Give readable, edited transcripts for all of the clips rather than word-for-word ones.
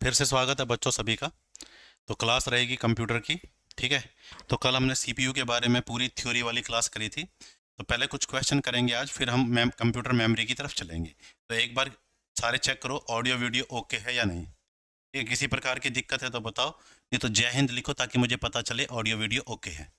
फिर से स्वागत है बच्चों सभी का। तो क्लास रहेगी कंप्यूटर की। ठीक है। तो कल हमने सीपीयू के बारे में पूरी थ्योरी वाली क्लास करी थी। तो पहले कुछ क्वेश्चन करेंगे आज, फिर हम कंप्यूटर मेमोरी की तरफ चलेंगे। तो एक बार सारे चेक करो ऑडियो वीडियो ओके है या नहीं। ठीक है, किसी प्रकार की दिक्कत है तो बताओ, नहीं तो जय हिंद लिखो ताकि मुझे पता चले ऑडियो वीडियो ओके है।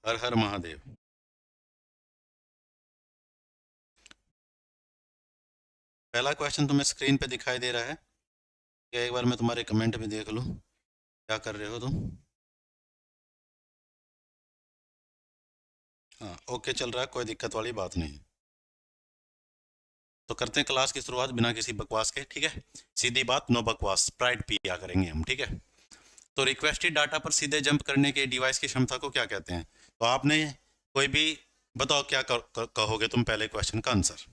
हर हर महादेव। पहला क्वेश्चन तुम्हें स्क्रीन पे दिखाई दे रहा है क्या? एक बार मैं तुम्हारे कमेंट में देख लूँ, क्या कर रहे हो तुम? हाँ, ओके चल रहा है, कोई दिक्कत वाली बात नहीं। तो करते हैं क्लास की शुरुआत बिना किसी बकवास के। ठीक है, सीधी बात, नो बकवास, प्राइड पिया करेंगे हम। ठीक है। तो रिक्वेस्टेड डाटा पर सीधे जंप करने के डिवाइस की क्षमता को क्या कहते हैं? तो आपने कोई भी बताओ, क्या कहोगे तुम पहले क्वेश्चन का आंसर?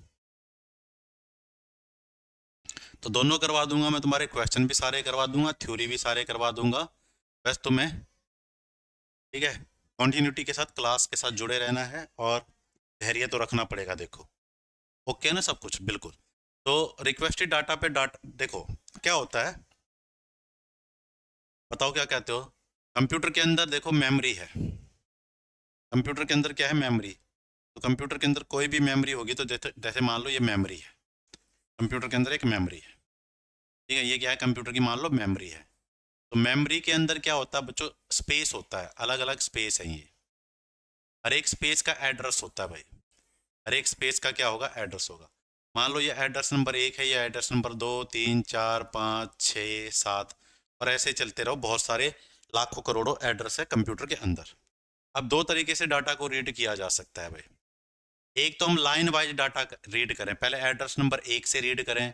तो दोनों करवा दूंगा मैं, तुम्हारे क्वेश्चन भी सारे करवा दूंगा, थ्योरी भी सारे करवा दूंगा। बस तुम्हें, ठीक है, कॉन्टिन्यूटी के साथ क्लास के साथ जुड़े रहना है और धैर्य तो रखना पड़ेगा। देखो ओके ना सब कुछ? बिल्कुल। तो रिक्वेस्टेड डाटा पे डाटा देखो क्या होता है, बताओ क्या कहते हो? कंप्यूटर के अंदर देखो मेमोरी है। कंप्यूटर के अंदर क्या है? मेमोरी। तो कंप्यूटर के अंदर कोई भी मेमोरी होगी, तो जैसे जैसे मान लो ये मेमोरी है, कंप्यूटर के अंदर एक मेमोरी है। ठीक है, ये क्या है? कंप्यूटर की मान लो मेमोरी है। तो मेमोरी के अंदर क्या होता है बच्चों? स्पेस होता है, अलग अलग स्पेस है ये। हर एक स्पेस का एड्रेस होता है भाई। हर एक स्पेस का क्या होगा? एड्रेस होगा। मान लो ये एड्रेस नंबर 1 है, ये एड्रेस नंबर 2, 3, 4, 5, 6, 7, और ऐसे चलते रहो। बहुत सारे लाखों करोड़ों एड्रेस है कंप्यूटर के अंदर। अब दो तरीके से डाटा को रीड किया जा सकता है भाई। एक तो हम लाइन वाइज डाटा रीड करें, पहले एड्रेस नंबर 1 से रीड करें,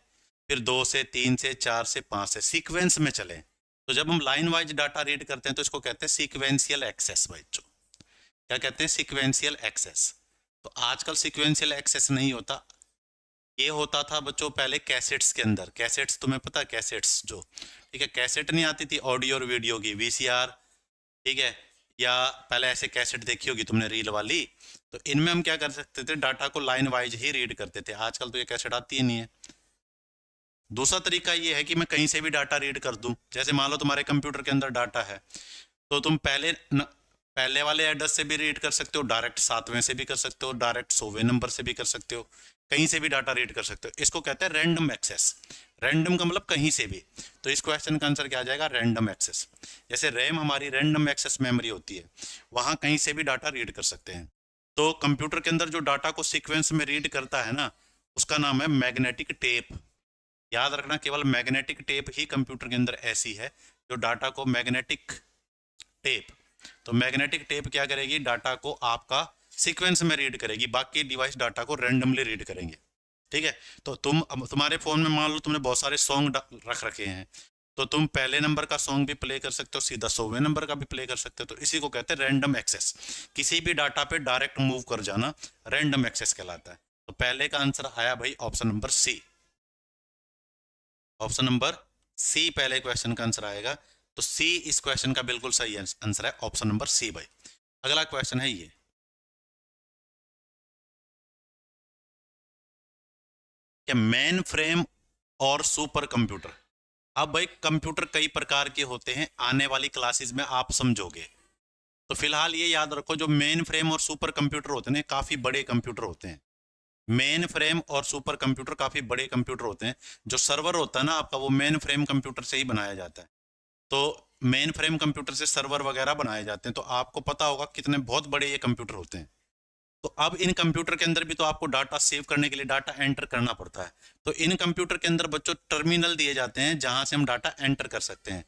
फिर 2 से, 3 से, 4 से, 5 से, सीक्वेंस में चलें। तो जब हम लाइन वाइज डाटा रीड करते हैं तो इसको कहते हैं सीक्वेंशियल एक्सेस भाई। क्या कहते हैं? Sequential access. तो आजकल सीक्वेंशियल एक्सेस नहीं होता, ये होता था बच्चों पहले कैसेट्स के अंदर। कैसेट्स तुम्हें पता है? कैसेट्स जो, ठीक है, कैसेट नहीं आती थी ऑडियो और वीडियो की, वीसीआर। ठीक है, या पहले ऐसे कैसेट देखी होगी तुमने रील वाली। तो इनमें हम क्या कर सकते थे? डाटा को लाइन वाइज ही रीड करते थे। आजकल तो ये कैसेट आती ही नहीं है। दूसरा तरीका ये है कि मैं कहीं से भी डाटा रीड कर दूं। जैसे मान लो तुम्हारे कंप्यूटर के अंदर डाटा है, तो तुम पहले वाले एड्रेस से भी रीड कर सकते हो, डायरेक्ट 7वें से भी कर सकते हो, डायरेक्ट 100वें नंबर से भी कर सकते हो, कहीं से भी डाटा रीड कर सकते हो। इसको कहते हैं रैंडम एक्सेस। रैंडम का मतलब कहीं से भी। तो इस क्वेश्चन का आंसर क्या आ जाएगा? Random access. जैसे रैम हमारी रैंडम एक्सेस मेमोरी होती है, वहां कहीं से भी डाटा रीड कर सकते हैं। तो कंप्यूटर के अंदर जो डाटा को सीक्वेंस में रीड करता है ना, उसका नाम है मैग्नेटिक टेप। याद रखना, केवल मैग्नेटिक टेप ही कंप्यूटर के अंदर ऐसी है जो डाटा को मैग्नेटिक टेप। तो मैग्नेटिक टेप क्या करेगी? डाटा को आपका सीक्वेंस में रीड करेगी, बाकी डिवाइस डाटा को रैंडमली रीड करेंगे। ठीक है। तो तुम्हारे फोन में मान लो तुमने बहुत सारे सॉन्ग रख रखे हैं, तो तुम पहले नंबर का सॉन्ग भी प्ले कर सकते हो, सीधा 100वें नंबर का भी प्ले कर सकते हो। तो इसी को कहते हैं रैंडम एक्सेस। किसी भी डाटा पे डायरेक्ट मूव कर जाना रैंडम एक्सेस कहलाता है। तो पहले का आंसर आया भाई option number C. Option number C पहले क्वेश्चन का आंसर आएगा। तो सी इस क्वेश्चन का बिल्कुल सही आंसर है, ऑप्शन नंबर सी भाई। अगला क्वेश्चन है ये, क्या मेन फ्रेम और सुपर कंप्यूटर। अब भाई कंप्यूटर कई प्रकार के होते हैं, आने वाली क्लासेस में आप समझोगे। तो फिलहाल ये याद रखो, जो मेन फ्रेम और सुपर कंप्यूटर होते हैं काफी बड़े कंप्यूटर होते हैं। मेन फ्रेम और सुपर कंप्यूटर काफी बड़े कंप्यूटर होते हैं। जो सर्वर होता है ना आपका, वो मेन फ्रेम कंप्यूटर से ही बनाया जाता है। तो मेन फ्रेम कंप्यूटर से सर्वर वगैरह बनाए जाते हैं। तो आपको पता होगा कितने बहुत बड़े ये कंप्यूटर होते हैं। तो अब इन कंप्यूटर के अंदर भी तो आपको डाटा सेव करने के लिए डाटा एंटर करना पड़ता है। तो इन कंप्यूटर के अंदर बच्चों टर्मिनल दिए जाते हैं जहां से हम डाटा एंटर कर सकते हैं।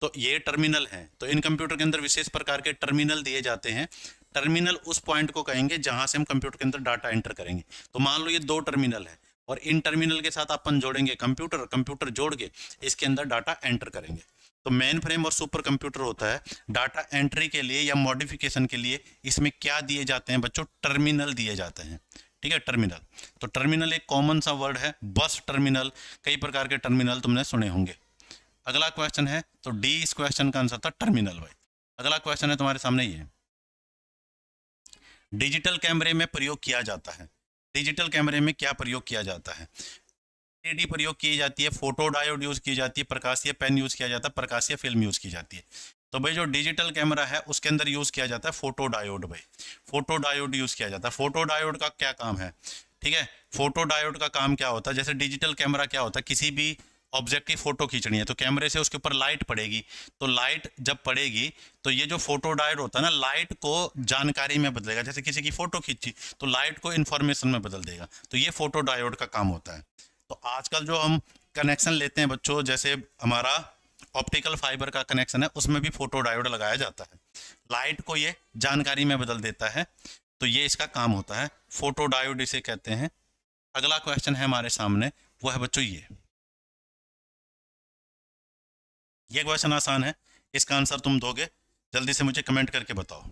तो ये टर्मिनल है। तो इन कंप्यूटर के अंदर विशेष प्रकार के टर्मिनल दिए जाते हैं। टर्मिनल उस पॉइंट को कहेंगे जहां से हम कंप्यूटर के अंदर डाटा एंटर करेंगे। तो मान लो ये दो टर्मिनल है, और इन टर्मिनल के साथ अपन जोड़ेंगे कंप्यूटर, कंप्यूटर जोड़ के इसके अंदर डाटा एंटर करेंगे। तो मेन फ्रेम और सुपर कंप्यूटर होता है डाटा एंट्री के लिए या मॉडिफिकेशन के लिए। इसमें क्या दिए जाते हैं बच्चों? टर्मिनल दिए जाते हैं। ठीक है, टर्मिनल। तो टर्मिनल एक कॉमन सा वर्ड है, बस टर्मिनल, कई प्रकार के टर्मिनल तुमने सुने होंगे। अगला क्वेश्चन है, तो डी इस क्वेश्चन का आंसर था टर्मिनल भाई। अगला क्वेश्चन है तुम्हारे सामने ये, डिजिटल कैमरे में प्रयोग किया जाता है। डिजिटल कैमरे में क्या प्रयोग किया जाता है? एलईडी प्रयोग की जाती है, फोटो डायोड यूज की जाती है, प्रकाशीय पेन यूज किया जाता है, प्रकाशीय फिल्म यूज की जाती है। तो भाई जो डिजिटल कैमरा है उसके अंदर यूज किया जाता है फोटो डायोड भाई, फोटो डायोड यूज किया जाता है। फोटो डायोड का क्या काम है? ठीक है, फोटो डायोड का काम क्या होता है? जैसे डिजिटल कैमरा क्या होता है, किसी भी ऑब्जेक्ट की फोटो खींचनी है तो कैमरे से उसके ऊपर लाइट पड़ेगी, तो लाइट जब पड़ेगी तो ये जो फोटो डायोड होता है ना, लाइट को जानकारी में बदलेगा। जैसे किसी की फोटो खींची तो लाइट को इन्फॉर्मेशन में बदल देगा, तो ये फोटो डायोड का काम होता है। तो आजकल जो हम कनेक्शन लेते हैं बच्चों, जैसे हमारा ऑप्टिकल फाइबर का कनेक्शन है, उसमें भी फोटो डायोड लगाया जाता है, लाइट को ये जानकारी में बदल देता है, तो ये इसका काम होता है, फोटो डायोड इसे कहते हैं। अगला क्वेश्चन है हमारे सामने, वो है बच्चों ये क्वेश्चन आसान है, इसका आंसर तुम दोगे, जल्दी से मुझे कमेंट करके बताओ।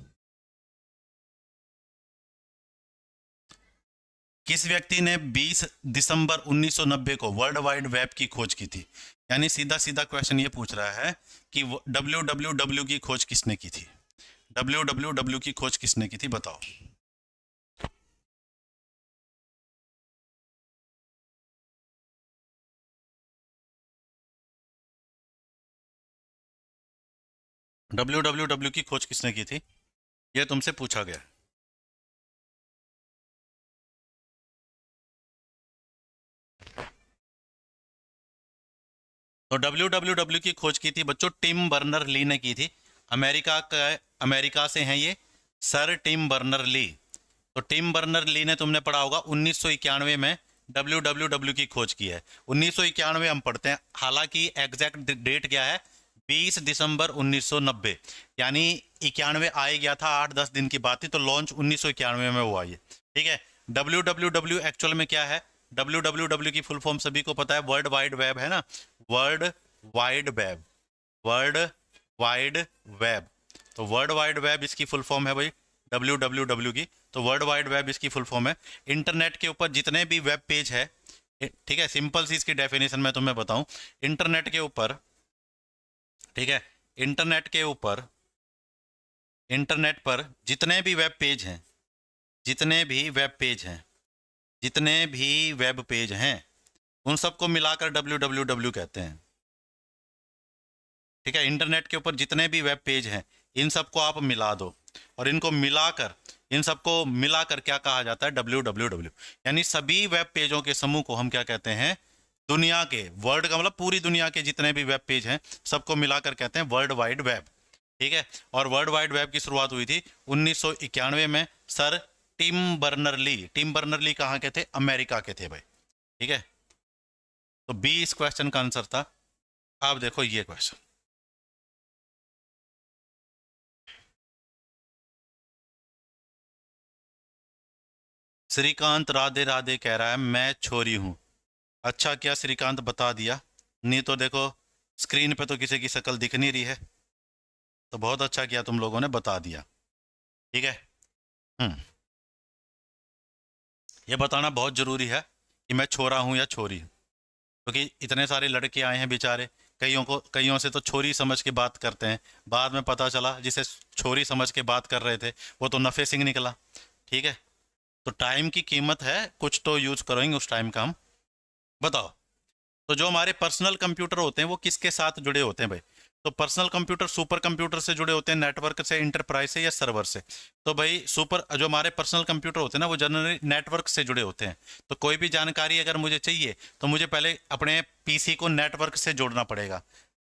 किस व्यक्ति ने 20 दिसंबर 1990 को वर्ल्ड वाइड वेब की खोज की थी? यानी सीधा सीधा क्वेश्चन ये पूछ रहा है कि www की खोज किसने की थी? www की खोज किसने की थी, बताओ। www की खोज किसने की थी, यह तुमसे पूछा गया। तो www की खोज की थी बच्चों टिम बर्नर ली ने की थी। अमेरिका से हैं ये, सर टिम बर्नर ली। तो टिम बर्नर ली ने तुमने पढ़ा होगा 1991 में www की खोज की है। 1991 हम पढ़ते हैं, हालांकि एग्जैक्ट डेट क्या है? 20 दिसंबर 1990, यानी 91 आ ही गया था, 8-10 दिन की बात थी, तो लॉन्च 1991 में हुआ ये। ठीक है, www एक्चुअल में क्या है? www की फुल फॉर्म सभी को पता है, वर्ल्ड वाइड वेब है ना, world wide web, world wide web. तो वर्ल्ड वाइड वेब इसकी फुल फॉर्म है भाई www की। तो वर्ल्ड वाइड वेब इसकी फुल फॉर्म है। इंटरनेट के ऊपर जितने भी वेब पेज है, ठीक है, सिंपल सी इसकी डेफिनेशन मैं तुम्हें बताऊं, इंटरनेट के ऊपर, ठीक है, इंटरनेट के ऊपर, इंटरनेट पर जितने भी वेब पेज हैं, जितने भी वेब पेज हैं, जितने भी वेब पेज हैं, उन सबको मिलाकर www कहते हैं। ठीक है, इंटरनेट के ऊपर जितने भी वेब पेज हैं, इन सबको आप मिला दो, और इनको मिलाकर, इन सबको मिलाकर क्या कहा जाता है? www। यानी सभी वेब पेजों के समूह को हम क्या कहते हैं? दुनिया के, वर्ल्ड का मतलब पूरी दुनिया के जितने भी वेब पेज हैं सबको मिलाकर कहते हैं वर्ल्ड वाइड वेब। ठीक है, और वर्ल्ड वाइड वेब की शुरुआत हुई थी 1991 में, sir Tim Berners Lee. Tim Berners Lee कहाँ के थे? अमेरिका के थे भाई। ठीक है, तो बी इस क्वेश्चन का आंसर था। आप देखो ये क्वेश्चन, श्रीकांत राधे राधे कह रहा है मैं छोरी हूं। अच्छा क्या श्रीकांत बता दिया, नहीं तो देखो स्क्रीन पे तो किसी की शक्ल दिख नहीं रही है, तो बहुत अच्छा किया तुम लोगों ने बता दिया। ठीक है, ये बताना बहुत जरूरी है कि मैं छोरा हूं या छोरी, क्योंकि इतने सारे लड़के आए हैं बेचारे, कईयों से तो छोरी समझ के बात करते हैं, बाद में पता चला जिसे छोरी समझ के बात कर रहे थे वो तो नफे सिंह निकला। ठीक है, तो टाइम की कीमत है, कुछ तो यूज करेंगे उस टाइम का हम। बताओ, तो जो हमारे पर्सनल कंप्यूटर होते हैं वो किसके साथ जुड़े होते हैं भाई? तो पर्सनल कंप्यूटर सुपर कंप्यूटर से जुड़े होते हैं, नेटवर्क से, इंटरप्राइज से, या सर्वर से? तो भाई सुपर, जो हमारे पर्सनल कंप्यूटर होते हैं ना, वो जनरली नेटवर्क से जुड़े होते हैं। तो कोई भी जानकारी अगर मुझे चाहिए तो मुझे पहले अपने पीसी को नेटवर्क से जोड़ना पड़ेगा।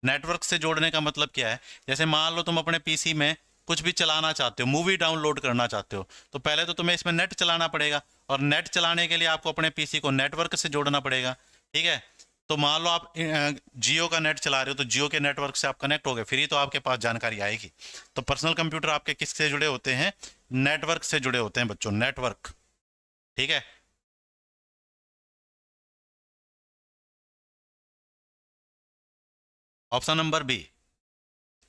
नेटवर्क से जोड़ने का मतलब क्या है? जैसे मान लो तुम अपने पीसी में कुछ भी चलाना चाहते हो, मूवी डाउनलोड करना चाहते हो, तो पहले तो तुम्हें इसमें नेट चलाना पड़ेगा, और नेट चलाने के लिए आपको अपने पीसी को नेटवर्क से जोड़ना पड़ेगा। ठीक है, तो मान लो आप जियो का नेट चला रहे हो, तो जियो के नेटवर्क से आप कनेक्ट हो गए, फिर ही तो आपके पास जानकारी आएगी। तो पर्सनल कंप्यूटर आपके किससे जुड़े होते हैं? नेटवर्क से जुड़े होते हैं बच्चों, नेटवर्क। ठीक है, ऑप्शन नंबर बी।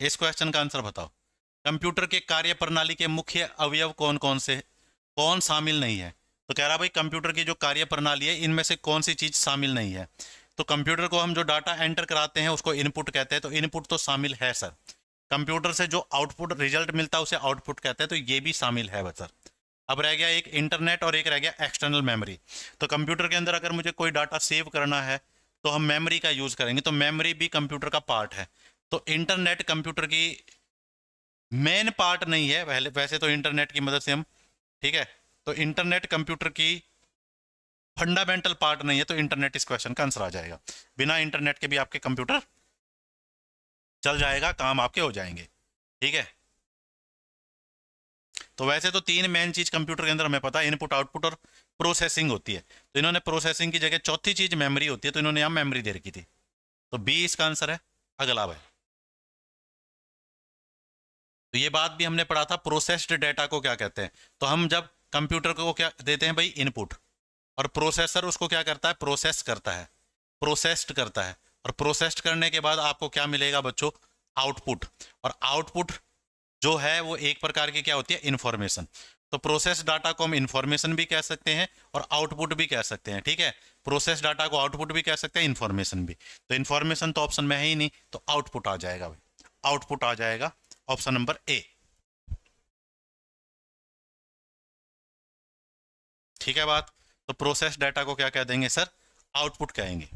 इस क्वेश्चन का आंसर बताओ। कंप्यूटर के कार्य प्रणाली के मुख्य अवयव कौन कौन से, कौन शामिल नहीं है? तो कह रहा भाई कंप्यूटर की जो कार्य प्रणाली है इनमें से कौन सी चीज शामिल नहीं है? तो कंप्यूटर को हम जो डाटा एंटर कराते हैं उसको इनपुट कहते हैं, तो इनपुट तो शामिल है सर। कंप्यूटर से जो आउटपुट रिजल्ट मिलता है उसे आउटपुट कहते हैं, तो ये भी शामिल है सर। अब रह गया एक इंटरनेट और एक रह गया एक्सटर्नल मेमोरी। तो कंप्यूटर के अंदर अगर मुझे कोई डाटा सेव करना है तो हम मेमोरी का यूज करेंगे, तो मेमोरी भी कंप्यूटर का पार्ट है। तो इंटरनेट कंप्यूटर की मेन पार्ट नहीं है, वैसे तो इंटरनेट की मदद से हम, ठीक है, तो इंटरनेट कंप्यूटर की फंडामेंटल पार्ट नहीं है, तो इंटरनेट इस क्वेश्चन का आंसर आ जाएगा। बिना इंटरनेट के भी आपके कंप्यूटर चल जाएगा, काम आपके हो जाएंगे, ठीक है। तो वैसे तो तीन मेन चीज कंप्यूटर के अंदर हमें पता है, इनपुट आउटपुट और प्रोसेसिंग होती है। तो इन्होंने प्रोसेसिंग की जगह चौथी चीज मेमोरी होती है, तो इन्होंने यहां मेमोरी दे रखी थी, तो बी इसका आंसर है। अगला भाई, तो ये बात भी हमने पढ़ा था, प्रोसेस्ड डेटा को क्या कहते हैं। तो हम जब कंप्यूटर को क्या देते हैं भाई, इनपुट, और प्रोसेसर उसको क्या करता है, प्रोसेस करता है, प्रोसेस्ड करता है, और प्रोसेस्ड करने के बाद आपको क्या मिलेगा बच्चों, आउटपुट। और आउटपुट जो है वो एक प्रकार की क्या होती है, इंफॉर्मेशन। तो प्रोसेस डाटा को हम इंफॉर्मेशन भी कह सकते हैं और आउटपुट भी कह सकते हैं, ठीक है। प्रोसेस डाटा को आउटपुट भी कह सकते हैं, इंफॉर्मेशन भी। तो इंफॉर्मेशन तो ऑप्शन में है ही नहीं, तो आउटपुट आ जाएगा भाई, आउटपुट आ जाएगा ऑप्शन नंबर ए, ठीक है बात। तो प्रोसेस डाटा को क्या कह देंगे सर, आउटपुट कहेंगे।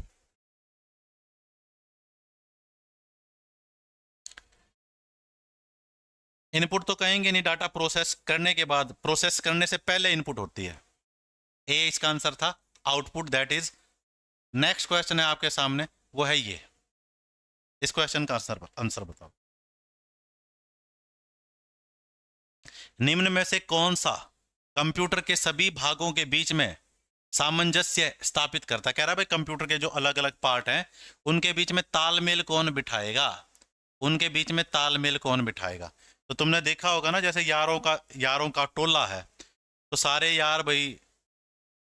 इनपुट तो कहेंगे नहीं, डाटा प्रोसेस करने के बाद, प्रोसेस करने से पहले इनपुट होती है। ए इसका आंसर था, output that is. Next question है आपके सामने, वो है ये, इस क्वेश्चन का आंसर बताओ। निम्न में से कौन सा कंप्यूटर के सभी भागों के बीच में सामंजस्य स्थापित करता है? कह रहा भाई कंप्यूटर के जो अलग अलग पार्ट हैं उनके बीच में तालमेल कौन बिठाएगा, उनके बीच में तालमेल कौन बिठाएगा? तो तुमने देखा होगा ना, जैसे यारों का टोला है, तो सारे यार भाई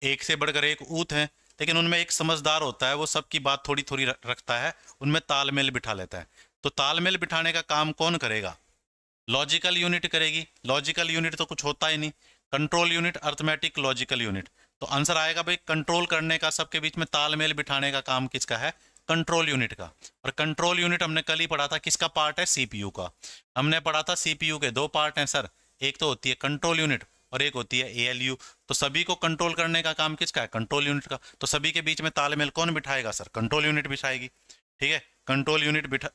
एक से बढ़कर एक ऊत हैं, लेकिन उनमें एक समझदार होता है, वो सबकी बात थोड़ी थोड़ी रखता है, उनमें तालमेल बिठा लेता है। तो तालमेल बिठाने का काम कौन करेगा? लॉजिकल यूनिट करेगी। लॉजिकल यूनिट तो कुछ होता ही नहीं। Control unit, arithmetic, logical unit. तो आंसर आएगा भाई कंट्रोल करने का, सबके बीच में तालमेल बिठाने का काम किसका है, कंट्रोल यूनिट का। और कंट्रोल यूनिट हमने कल ही पढ़ा था, किसका पार्ट है, सीपीयू का। हमने पढ़ा था सीपीयू के दो पार्ट हैं सर, एक तो होती है कंट्रोल यूनिट और एक होती है एएलयू। तो सभी को कंट्रोल करने का काम किसका है, कंट्रोल यूनिट का। तो सभी के बीच में तालमेल कौन बिठाएगा सर, कंट्रोल यूनिट बिठाएगी, ठीक है। कंट्रोल यूनिट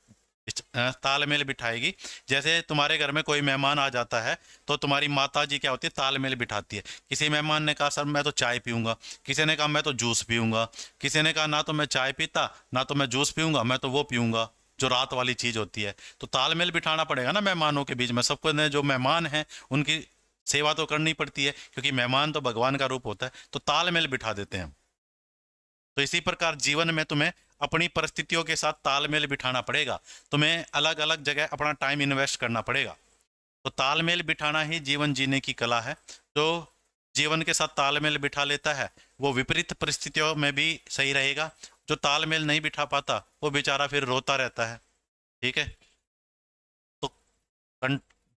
तालमेल बिठाएगी। जैसे तुम्हारे घर में कोई मेहमान आ जाता है तो तुम्हारी माता जी क्या होती है, तालमेल बिठाती है। किसी मेहमान ने कहा सर मैं तो चाय पीऊंगा, किसी ने कहा मैं तो जूस पीऊंगा, किसी ने कहा ना तो मैं चाय पीता ना तो मैं जूस पीऊंगा, मैं तो वो पीऊंगा जो रात वाली चीज होती है। तो तालमेल बिठाना पड़ेगा ना मेहमानों के बीच में। सबको ने जो मेहमान हैं उनकी सेवा तो करनी पड़ती है, क्योंकि मेहमान तो भगवान का रूप होता है। तो तालमेल बिठा देते हैं। तो इसी प्रकार जीवन में तुम्हें अपनी परिस्थितियों के साथ तालमेल बिठाना पड़ेगा, तुम्हें अलग अलग जगह अपना टाइम इन्वेस्ट करना पड़ेगा। तो तालमेल बिठाना ही जीवन जीने की कला है। जो जीवन के साथ तालमेल बिठा लेता है वो विपरीत परिस्थितियों में भी सही रहेगा, जो तालमेल नहीं बिठा पाता वो बेचारा फिर रोता रहता है, ठीक है। तो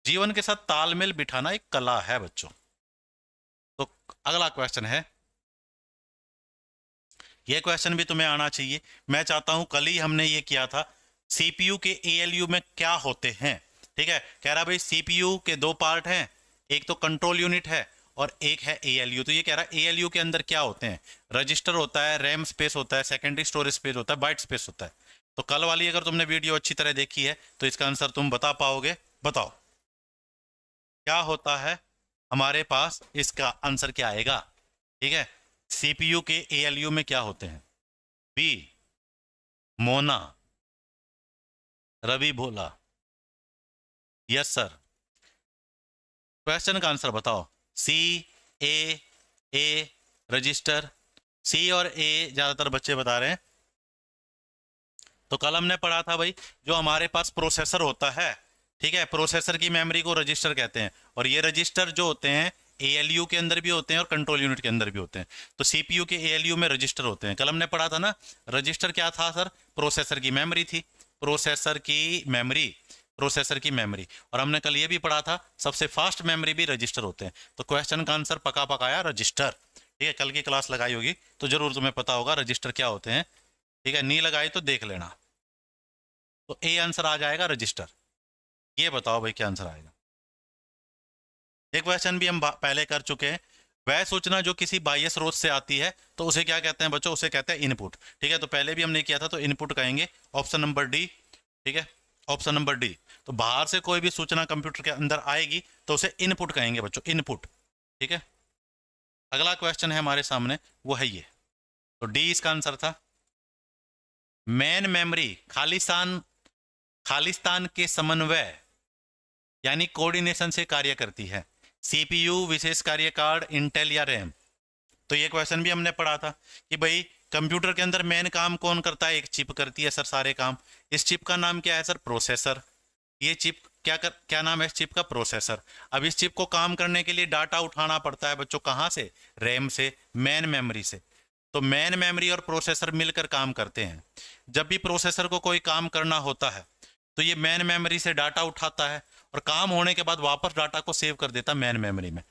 जीवन के साथ तालमेल बिठाना एक कला है बच्चों। तो अगला क्वेश्चन है, ये क्वेश्चन भी तुम्हें आना चाहिए। मैं चाहता हूं, कल ही हमने ये किया था, सीपीयू के एएलयू में क्या होते हैं, ठीक है। कह रहा भाई सीपीयू के दो पार्ट हैं, एक तो कंट्रोल यूनिट है और एक है एएलयू। तो ये कह रहा है एएलयू के अंदर क्या होते हैं, रजिस्टर होता है, रैम स्पेस होता है, सेकेंडरी स्टोरेज स्पेस होता है, बाइट स्पेस होता है। तो कल वाली अगर तुमने वीडियो अच्छी तरह देखी है तो इसका आंसर तुम बता पाओगे। बताओ क्या होता है हमारे पास, इसका आंसर क्या आएगा, ठीक है। सीपीयू के एएलयू में क्या होते हैं? बी मोना, रवि भोला, यस सर। क्वेश्चन का आंसर बताओ। सी, ए रजिस्टर, सी और ए ज्यादातर बच्चे बता रहे हैं। तो कल हमने पढ़ा था भाई, जो हमारे पास प्रोसेसर होता है, ठीक है, प्रोसेसर की मेमोरी को रजिस्टर कहते हैं, और ये रजिस्टर जो होते हैं एएलयू के अंदर भी होते हैं और कंट्रोल यूनिट के अंदर भी होते हैं। तो सीपीयू के एएलयू में रजिस्टर होते हैं। कल हमने पढ़ा था ना, रजिस्टर क्या था सर, प्रोसेसर की मेमोरी थी। प्रोसेसर की मेमोरी प्रोसेसर की मेमोरी। और हमने कल ये भी पढ़ा था सबसे फास्ट मेमोरी भी रजिस्टर होते हैं। तो क्वेश्चन का आंसर पका पकाया रजिस्टर। ठीक है, कल की क्लास लगाई होगी तो जरूर तुम्हें पता होगा रजिस्टर क्या होते हैं। ठीक है, नहीं लगाई तो देख लेना। तो ए आंसर आ जाएगा रजिस्टर। ये बताओ भाई क्या आंसर आएगा। एक क्वेश्चन भी हम पहले कर चुके हैं। वह सूचना जो किसी बाह्य स्रोत से आती है तो उसे क्या कहते हैं बच्चों, उसे कहते हैं इनपुट। ठीक है, तो पहले भी हमने किया था तो इनपुट कहेंगे, ऑप्शन नंबर डी। ठीक है, ऑप्शन नंबर डी। तो बाहर से कोई भी सूचना कंप्यूटर के अंदर आएगी तो उसे इनपुट कहेंगे बच्चों, इनपुट। ठीक है, अगला क्वेश्चन है हमारे सामने, वो है ये। तो डी इसका आंसर था। मेन मेमोरी खालिस्तान के समन्वय यानी कोऑर्डिनेशन से कार्य करती है। सीपीयू, विशेष कार्य कार्ड, इंटेल या रैम। तो ये क्वेश्चन भी हमने पढ़ा था कि भाई कंप्यूटर के अंदर मेन काम कौन करता है, एक चिप करती है सर सारे काम। इस चिप का नाम क्या है सर, प्रोसेसर। ये चिप क्या नाम है इस चिप का, प्रोसेसर। अब इस चिप को काम करने के लिए डाटा उठाना पड़ता है बच्चों, कहाँ से, रैम से, मेन मेमोरी से। तो मेन मेमोरी और प्रोसेसर मिलकर काम करते हैं। जब भी प्रोसेसर को कोई काम करना होता है तो ये मेन मेमोरी से डाटा उठाता है और काम होने के बाद वापस डाटा को सेव कर देता मेन मेमोरी में।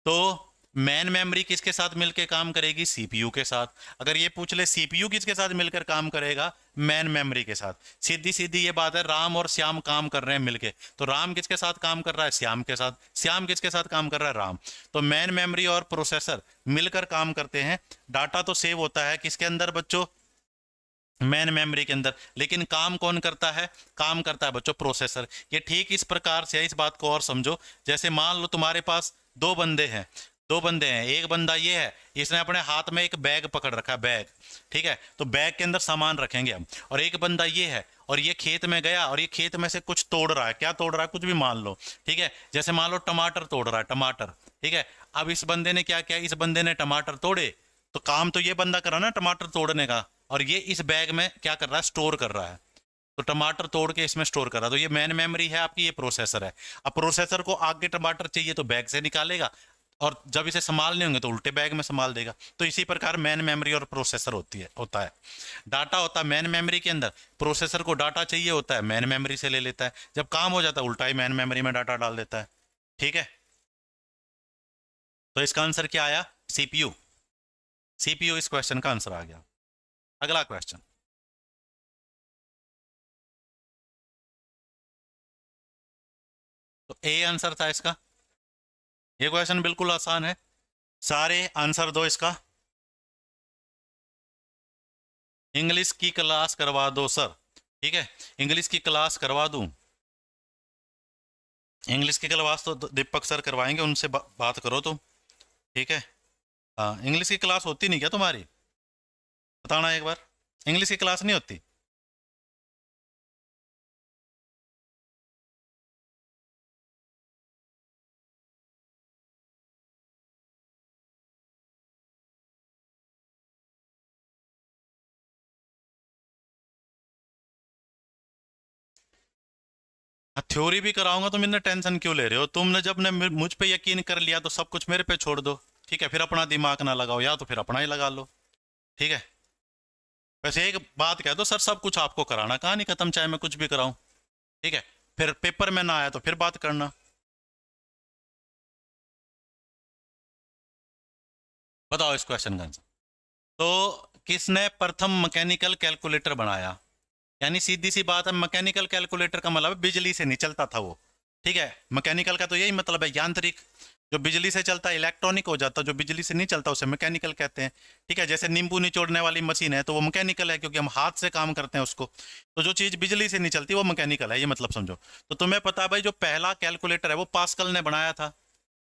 तो मेन मेमोरी किसके साथ मिलकर काम करेगी, सीपीयू के साथ। अगर ये पूछ ले सीपीयू किसके साथ मिलकर काम करेगा, मेन मेमोरी के साथ। सीधी सीधी ये बात है, राम और श्याम काम कर रहे हैं मिलके, तो राम किसके साथ काम कर रहा है, श्याम के साथ। श्याम किसके साथ काम कर रहा है, राम। तो मेन मेमोरी और प्रोसेसर मिलकर काम करते हैं। डाटा तो सेव होता है किसके अंदर बच्चों, मेन मेमोरी के अंदर, लेकिन काम कौन करता है, काम करता है बच्चों प्रोसेसर। ये ठीक इस प्रकार से है, इस बात को और समझो। जैसे मान लो तुम्हारे पास दो बंदे हैं, एक बंदा ये है, इसने अपने हाथ में एक बैग पकड़ रखा है, बैग। ठीक है, तो बैग के अंदर सामान रखेंगे हम। और एक बंदा ये है और ये खेत में गया और ये खेत में से कुछ तोड़ रहा है, क्या तोड़ रहा है, कुछ भी मान लो। ठीक है, जैसे मान लो टमाटर तोड़ रहा है, टमाटर। ठीक है, अब इस बंदे ने क्या किया, इस बंदे ने टमाटर तोड़े, तो काम तो ये बंदा कर रहा है ना टमाटर तोड़ने का, और ये इस बैग में क्या कर रहा है, स्टोर कर रहा है। तो टमाटर तोड़ के इसमें स्टोर कर रहा है, तो ये मेन मेमोरी है आपकी, ये प्रोसेसर है। अब प्रोसेसर को आगे टमाटर चाहिए तो बैग से निकालेगा, और जब इसे संभालने होंगे तो उल्टे बैग में संभाल देगा। तो इसी प्रकार मेन मेमोरी और प्रोसेसर होता है। डाटा होता है मेन मेमोरी के अंदर, प्रोसेसर को डाटा चाहिए होता है, मेन मेमोरी से ले लेता है। जब काम हो जाता है उल्टा ही मेन मेमोरी में डाटा डाल देता है। ठीक है, तो इसका आंसर क्या आया, सीपीयू। सीपीयू इस क्वेश्चन का आंसर आ गया। अगला क्वेश्चन, तो ए आंसर था इसका। ये क्वेश्चन बिल्कुल आसान है, सारे आंसर दो इसका। इंग्लिश की क्लास करवा दो सर। ठीक है, इंग्लिश की क्लास करवा दूं, इंग्लिश की क्लास तो दीपक सर करवाएंगे, उनसे बात करो तुम। ठीक है, हाँ, इंग्लिश की क्लास होती नहीं क्या तुम्हारी, बताना एक बार। इंग्लिश की क्लास नहीं होती। थ्योरी भी कराऊंगा तो मैंने टेंशन क्यों ले रहे हो, तुमने जब ने मुझ पे यकीन कर लिया तो सब कुछ मेरे पे छोड़ दो। ठीक है, फिर अपना दिमाग ना लगाओ, या तो फिर अपना ही लगा लो। ठीक है, वैसे एक बात कह दो, सर सब कुछ आपको कराना, कहानी खत्म, चाहे मैं कुछ भी कराऊं। ठीक है, फिर पेपर में ना आया तो फिर बात करना। बताओ इस क्वेश्चन का आंसर। तो किसने प्रथम मैकेनिकल कैलकुलेटर बनाया, यानी सीधी सी बात है, मैकेनिकल कैलकुलेटर का मतलब बिजली से नहीं चलता था वो। ठीक है, मैकेनिकल का तो यही मतलब है, यांत्रिक। जो बिजली से चलता है इलेक्ट्रॉनिक हो जाता, जो बिजली से नहीं चलता उसे मैकेनिकल कहते हैं। ठीक है, जैसे नींबू निचोड़ने वाली मशीन है तो वो मैकेनिकल है, क्योंकि हम हाथ से काम करते हैं उसको। तो जो चीज़ बिजली से नहीं चलती वो मैकेनिकल है, ये मतलब समझो। तो तुम्हें पता है भाई, जो पहला कैलकुलेटर है वो पास्कल ने बनाया था।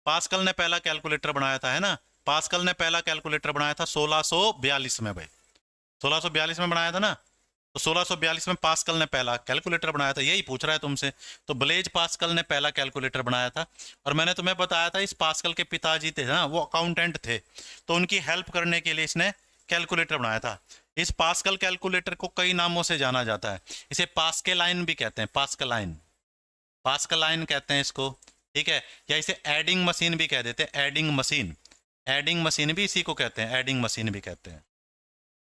पास्कल ने पहला कैलकुलेटर बनाया था, है ना। पास्कल ने पहला कैलकुलेटर बनाया था 1642 में भाई, 1642 में बनाया था ना। तो 1642 में पास्कल ने पहला कैलकुलेटर बनाया था, यही पूछ रहा है तुमसे। तो ब्लेज पास्कल ने पहला कैलकुलेटर बनाया था। और मैंने तुम्हें बताया था इस पास्कल के पिताजी थे ना, वो अकाउंटेंट थे, तो उनकी हेल्प करने के लिए इसने कैलकुलेटर बनाया था। इस पास्कल कैलकुलेटर को कई नामों से जाना जाता है। इसे पास्केलाइन भी कहते हैं, पास्केलाइन, पास्केलाइन कहते हैं इसको। ठीक है, या इसे एडिंग मशीन भी कह देते हैं, एडिंग मशीन। एडिंग मशीन भी इसी को कहते हैं, एडिंग मशीन भी कहते हैं।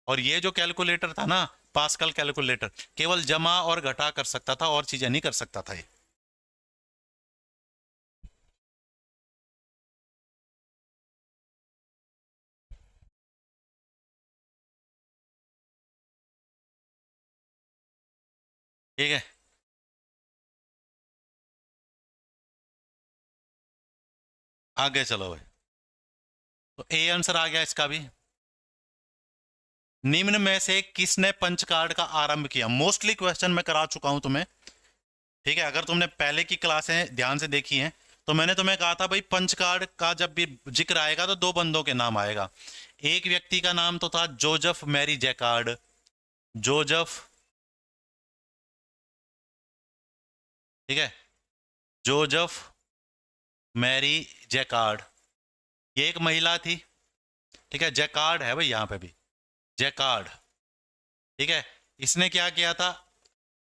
और ये जो कैलकुलेटर था ना, पास्कल कैलकुलेटर, केवल जमा और घटा कर सकता था, और चीजें नहीं कर सकता था ये। ठीक है, आगे चलो भाई। तो ए आंसर आ गया इसका भी। निम्न में से किसने पंच कार्ड का आरंभ किया? मोस्टली क्वेश्चन मैं करा चुका हूं तुम्हें। ठीक है, अगर तुमने पहले की क्लासें ध्यान से देखी हैं तो मैंने तुम्हें कहा था भाई पंच कार्ड का जब भी जिक्र आएगा तो दो बंदों के नाम आएगा। एक व्यक्ति का नाम तो था जोजफ मैरी जैकार्ड। जोजफ, ठीक है, जोजफ मैरी जैकार्ड, ये एक महिला थी। ठीक है, जैकार्ड है भाई यहाँ पे भी, जैकार्ड। ठीक है, इसने क्या किया था?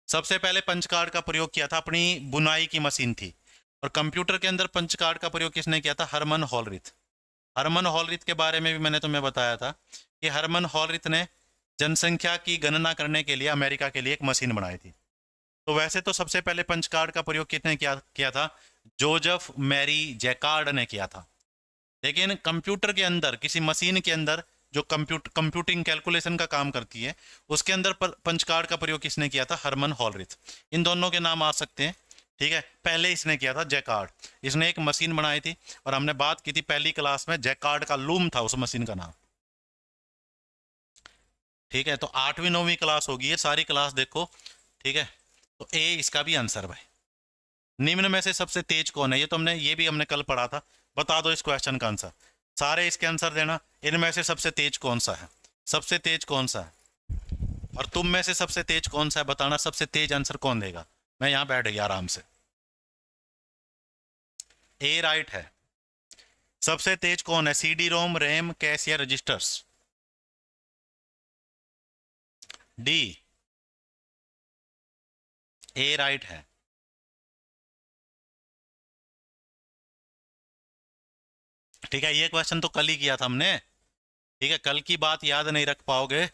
सबसे पहले पंच कार्ड का प्रयोग किया था, अपनी बुनाई की मशीन थी। और कंप्यूटर के अंदर पंच कार्ड का प्रयोग किसने किया था? हरमन हॉलरिथ। हरमन हॉलरिथ के बारे में भी मैंने तुम्हें बताया था कि हरमन हॉलरिथ ने जनसंख्या की गणना करने के लिए अमेरिका के लिए एक मशीन बनाई थी। तो वैसे तो सबसे पहले पंच कार्ड का प्रयोग किसने किया था? जोजफ मैरी जैकार्ड ने किया था। लेकिन कंप्यूटर के अंदर, किसी मशीन के अंदर जो कंप्यूटिंग कैलकुलेशन का काम करती है, उसके अंदर पंच कार्ड का प्रयोग किसने किया था? हरमन हॉलरिथ। इन दोनों के नाम आ सकते हैं। ठीक है, पहले इसने किया था जैकार्ड। इसने एक मशीन बनाई थी और हमने बात की थी पहली क्लास में, जैकार्ड का लूम था उस मशीन का नाम। ठीक है, तो 8वीं 9वीं क्लास होगी ये, सारी क्लास देखो। ठीक है, तो ए इसका भी आंसर भाई। निम्न में से सबसे तेज कौन है? ये तो हमने, ये भी हमने कल पढ़ा था। बता दो इस क्वेश्चन का आंसर, सारे इसके आंसर देना। इनमें से सबसे तेज कौन सा है? सबसे तेज कौन सा है? और तुम में से सबसे तेज कौन सा है बताना। सबसे तेज आंसर कौन देगा? मैं यहां बैठ गया आराम से। ए राइट है। सबसे तेज कौन है? सीडी रोम, रैम, कैश या रजिस्टर्स? डी, ए राइट है। ठीक है, ये क्वेश्चन तो कल ही किया था हमने। ठीक है, कल की बात याद नहीं रख पाओगे।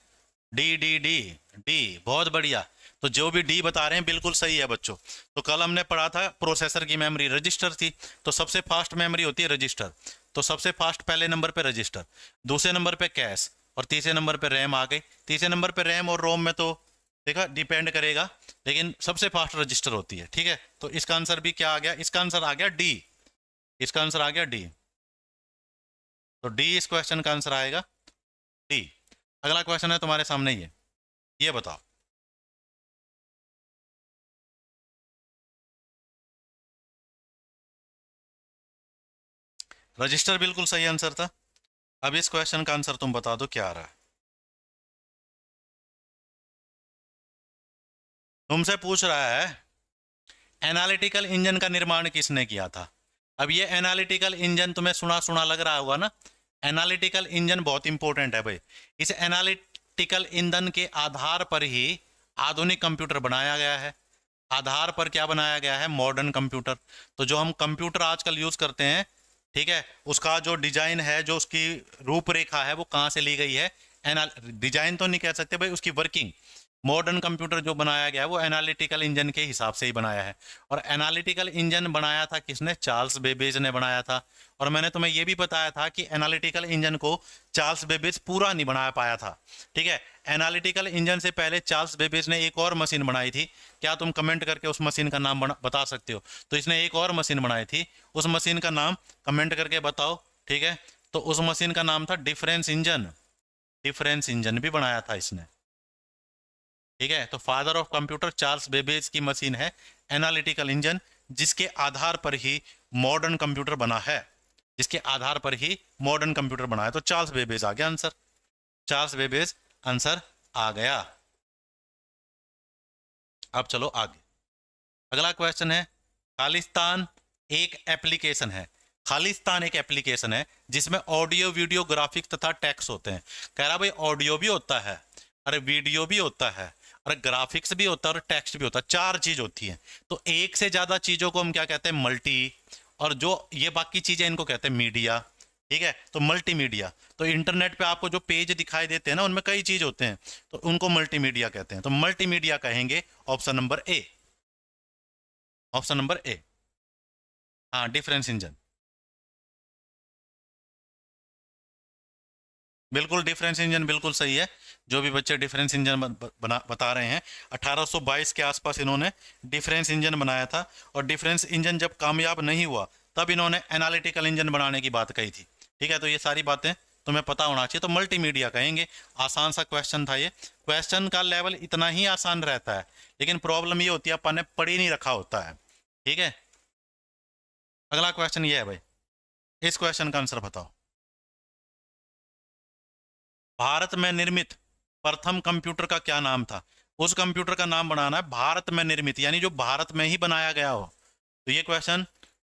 डी डी डी, डी बहुत बढ़िया। तो जो भी डी बता रहे हैं बिल्कुल सही है बच्चों। तो कल हमने पढ़ा था प्रोसेसर की मेमोरी रजिस्टर थी, तो सबसे फास्ट मेमोरी होती है रजिस्टर। तो सबसे फास्ट पहले नंबर पे रजिस्टर, दूसरे नंबर पे कैश, और तीसरे नंबर पे रैम आ गई। तीसरे नंबर पे रैम और रोम में तो देखा डिपेंड करेगा, लेकिन सबसे फास्ट रजिस्टर होती है। ठीक है, तो इसका आंसर भी क्या आ गया? इसका आंसर आ गया डी। इसका आंसर आ गया डी। तो डी इस क्वेश्चन का आंसर आएगा, डी। अगला क्वेश्चन है तुम्हारे सामने, ये बताओ। रजिस्टर बिल्कुल सही आंसर था। अब इस क्वेश्चन का आंसर तुम बता दो क्या आ रहा है। तुमसे पूछ रहा है एनालिटिकल इंजन का निर्माण किसने किया था? अब ये एनालिटिकल इंजन तुम्हें सुना सुना लग रहा होगा ना। एनालिटिकल इंजन बहुत इंपॉर्टेंट है भाई। इस एनालिटिकल इंजन के आधार पर ही आधुनिक कंप्यूटर बनाया गया है। आधार पर क्या बनाया गया है? Modern computer. तो जो हम कंप्यूटर आजकल यूज करते हैं, ठीक है, उसका जो डिजाइन है, जो उसकी रूपरेखा है, वो कहाँ से ली गई है? एना डिजाइन तो नहीं कह सकते भाई, उसकी वर्किंग। मॉडर्न कंप्यूटर जो बनाया गया है वो एनालिटिकल इंजन के हिसाब से ही बनाया है। और एनालिटिकल इंजन बनाया था किसने? चार्ल्स बेबेज ने बनाया था। और मैंने तुम्हें यह भी बताया था कि एनालिटिकल इंजन को चार्ल्स बेबेज पूरा नहीं बना पाया था। ठीक है, एनालिटिकल इंजन से पहले चार्ल्स बेबेज ने एक और मशीन बनाई थी। क्या तुम कमेंट करके उस मशीन का नाम बता सकते हो? तो इसने एक और मशीन बनाई थी, उस मशीन का नाम कमेंट करके बताओ। ठीक है, तो उस मशीन का नाम था डिफरेंस इंजन। डिफरेंस इंजन भी बनाया था इसने। ठीक है, तो father of computer Charles Babbage की मशीन है एनालिटिकल इंजन, जिसके आधार पर ही मॉडर्न कंप्यूटर बना है। जिसके आधार पर ही मॉडर्न कंप्यूटर बना है। तो चार्ल्स बेबेज आ गया आंसर। चार्ल्स बेबेज आंसर आ गया। अब चलो आगे। अगला क्वेश्चन है, खालिस्तान एक एप्लीकेशन है। खालिस्तान एक एप्लीकेशन है जिसमें ऑडियो, वीडियो, ग्राफिक्स तथा टेक्स्ट होते हैं। कह रहा भाई ऑडियो भी होता है, अरे वीडियो भी होता है, अरे ग्राफिक्स भी होता है, और टेक्स्ट भी होता है। चार चीज होती है। तो एक से ज्यादा चीजों को हम क्या कहते हैं? मल्टी। और जो ये बाकी चीजें, इनको कहते हैं मीडिया। ठीक है, तो मल्टीमीडिया। तो इंटरनेट पे आपको जो पेज दिखाई देते हैं ना, उनमें कई चीज होते हैं, तो उनको मल्टीमीडिया कहते हैं। तो मल्टीमीडिया कहेंगे option number A. Option number A, हाँ, डिफरेंस इंजन। बिल्कुल डिफरेंस इंजन बिल्कुल सही है। जो भी बच्चे डिफरेंस इंजन बता रहे हैं, 1822 के आसपास इन्होंने डिफरेंस इंजन बनाया था। और डिफरेंस इंजन जब कामयाब नहीं हुआ तब इन्होंने एनालिटिकल इंजन बनाने की बात कही थी। ठीक है, तो ये सारी बातें तुम्हें पता होना चाहिए। तो मल्टीमीडिया कहेंगे। आसान सा क्वेश्चन था ये। क्वेश्चन का लेवल इतना ही आसान रहता है, लेकिन प्रॉब्लम ये होती है अपन ने पढ़ ही नहीं रखा होता है। ठीक है, अगला क्वेश्चन ये है भाई, इस क्वेश्चन का आंसर बताओ। भारत में निर्मित प्रथम कंप्यूटर का क्या नाम था? उस कंप्यूटर का नाम बनाना है भारत में निर्मित, यानी जो भारत में ही बनाया गया हो। तो ये क्वेश्चन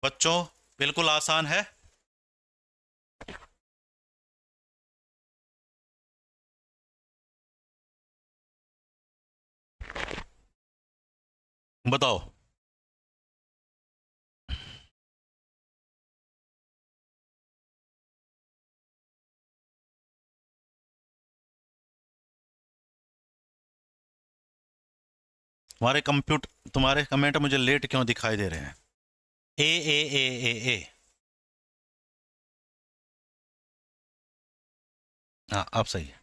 बच्चों बिल्कुल आसान है। बताओ। तुम्हारे कमेंट मुझे लेट क्यों दिखाई दे रहे हैं? ए। हाँ, अब सही है।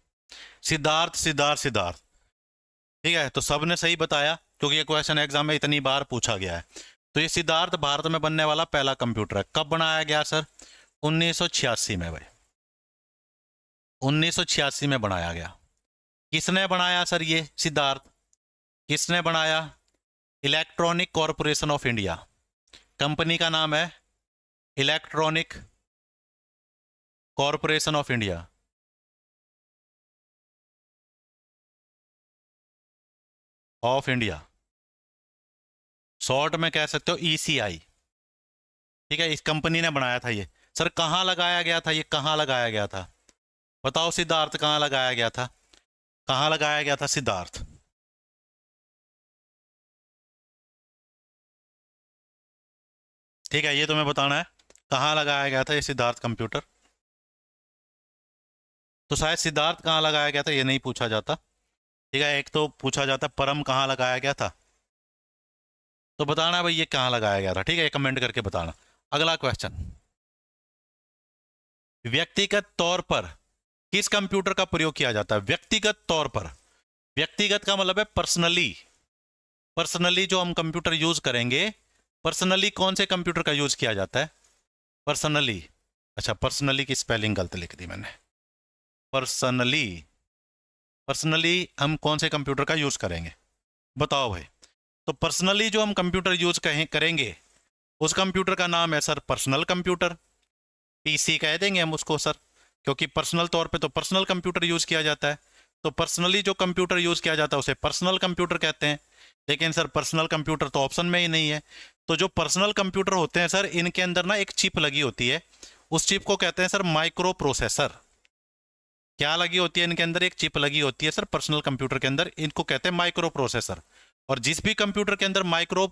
सिद्धार्थ सिद्धार्थ सिद्धार्थ। ठीक है, तो सबने सही बताया क्योंकि ये क्वेश्चन एग्जाम में इतनी बार पूछा गया है। तो ये सिद्धार्थ भारत में बनने वाला पहला कंप्यूटर है। कब बनाया गया सर? 1986 में भाई, 1986 में बनाया गया। किसने बनाया सर ये सिद्धार्थ? किसने बनाया? Electronic corporation of India. Company का नाम है electronic corporation of India. Of India, short में कह सकते हो ईसीआई। ठीक है, इस कंपनी ने बनाया था ये। सर कहाँ लगाया गया था? ये कहाँ लगाया गया था? बताओ सिद्धार्थ, कहाँ लगाया गया था? कहाँ लगाया गया था सिद्धार्थ? ठीक है, ये तुम्हें बताना है कहाँ लगाया गया था ये सिद्धार्थ कंप्यूटर। तो शायद सिद्धार्थ कहाँ लगाया गया था ये नहीं पूछा जाता। ठीक है, एक तो पूछा जाता परम कहाँ लगाया गया था। तो बताना भाई ये कहाँ लगाया गया था। ठीक है, कमेंट करके बताना। अगला क्वेश्चन, व्यक्तिगत तौर पर किस कंप्यूटर का प्रयोग किया जाता है? व्यक्तिगत तौर पर, व्यक्तिगत का मतलब है पर्सनली। पर्सनली जो हम कंप्यूटर यूज करेंगे, पर्सनली कौन से कंप्यूटर का यूज किया जाता है? पर्सनली, अच्छा पर्सनली की स्पेलिंग गलत लिख दी मैंने। पर्सनली, पर्सनली हम कौन से कंप्यूटर का यूज करेंगे? बताओ भाई। तो पर्सनली जो हम कंप्यूटर यूज करेंगे उस कंप्यूटर का नाम है सर पर्सनल कंप्यूटर। पीसी कह देंगे हम उसको सर, क्योंकि पर्सनल तौर पे तो पर्सनल कंप्यूटर यूज किया जाता है। तो पर्सनली जो कंप्यूटर यूज किया जाता है उसे पर्सनल कंप्यूटर कहते हैं। लेकिन सर पर्सनल कंप्यूटर तो ऑप्शन में ही नहीं है। तो जो पर्सनल कंप्यूटर होते हैं सर, इनके अंदर ना एक चिप लगी होती है। उस चिप को कहते हैं सर माइक्रो प्रोसेसर। क्या लगी होती है इनके अंदर? एक चिप लगी होती है सर पर्सनल कंप्यूटर के अंदर, इनको कहते हैं माइक्रो प्रोसेसर। और जिस भी कंप्यूटर के अंदर माइक्रो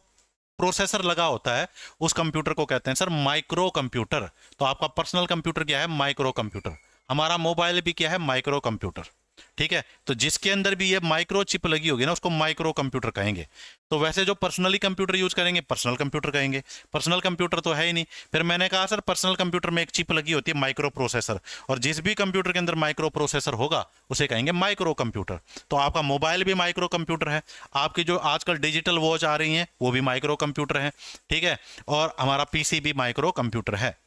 प्रोसेसर लगा होता है उस कंप्यूटर को कहते हैं सर माइक्रो कंप्यूटर। तो आपका पर्सनल कंप्यूटर क्या है? Micro computer. हमारा मोबाइल भी क्या है? Micro computer. ठीक है, तो जिसके अंदर भी ये माइक्रो चिप लगी होगी ना उसको माइक्रो कंप्यूटर कहेंगे। तो वैसे जो पर्सनली कंप्यूटर यूज करेंगे पर्सनल कंप्यूटर कहेंगे। पर्सनल कंप्यूटर तो है ही नहीं। फिर मैंने कहा सर पर्सनल कंप्यूटर में एक चिप लगी होती है माइक्रो प्रोसेसर, और जिस भी कंप्यूटर के अंदर माइक्रो प्रोसेसर होगा उसे कहेंगे माइक्रो कंप्यूटर। तो आपका मोबाइल भी माइक्रो कंप्यूटर है, आपकी जो आजकल डिजिटल वॉच आ रही हैं वो भी माइक्रो कंप्यूटर है। ठीक है, और हमारा पीसी भी माइक्रो कंप्यूटर है।